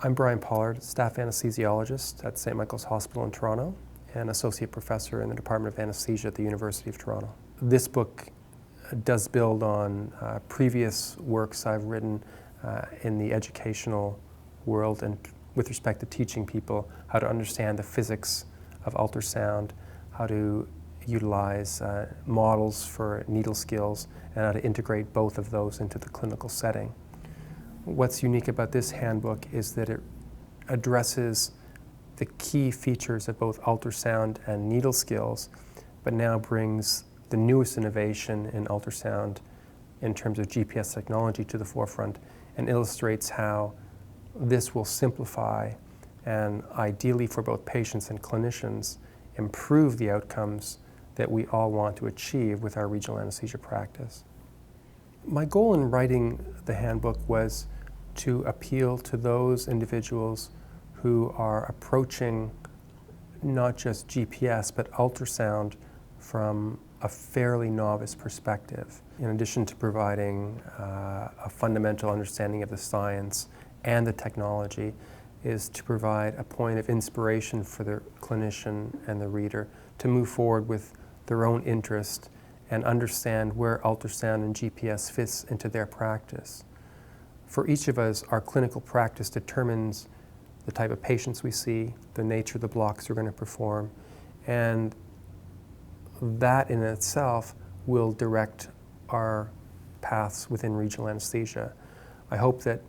I'm Brian Pollard, staff anesthesiologist at St. Michael's Hospital in Toronto and associate professor in the Department of Anesthesia at the University of Toronto. This book does build on previous works I've written in the educational world and with respect to teaching people how to understand the physics of ultrasound, how to utilize models for needle skills, and how to integrate both of those into the clinical setting. What's unique about this handbook is that it addresses the key features of both ultrasound and needle skills, but now brings the newest innovation in ultrasound in terms of GPS technology to the forefront and illustrates how this will simplify and ideally for both patients and clinicians improve the outcomes that we all want to achieve with our regional anesthesia practice. My goal in writing the handbook was to appeal to those individuals who are approaching not just GPS but ultrasound from a fairly novice perspective. In addition to providing a fundamental understanding of the science and the technology, is to provide a point of inspiration for the clinician and the reader to move forward with their own interest and understand where ultrasound and GPS fits into their practice. For each of us, our clinical practice determines the type of patients we see, the nature of the blocks we're going to perform, and that in itself will direct our paths within regional anesthesia. I hope that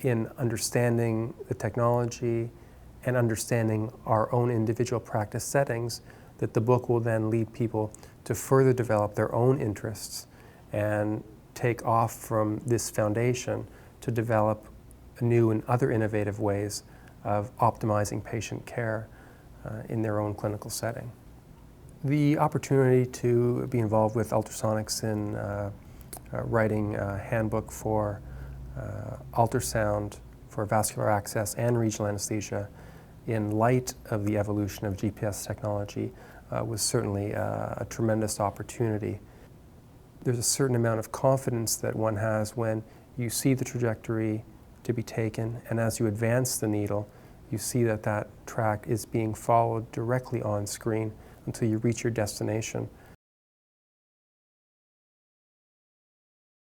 in understanding the technology and understanding our own individual practice settings, that the book will then lead people to further develop their own interests and take off from this foundation to develop new and other innovative ways of optimizing patient care in their own clinical setting. The opportunity to be involved with ultrasonix in writing a handbook for ultrasound for vascular access and regional anesthesia in light of the evolution of GPS technology was certainly a tremendous opportunity. There's a certain amount of confidence that one has when you see the trajectory to be taken, and as you advance the needle, you see that that track is being followed directly on screen until you reach your destination.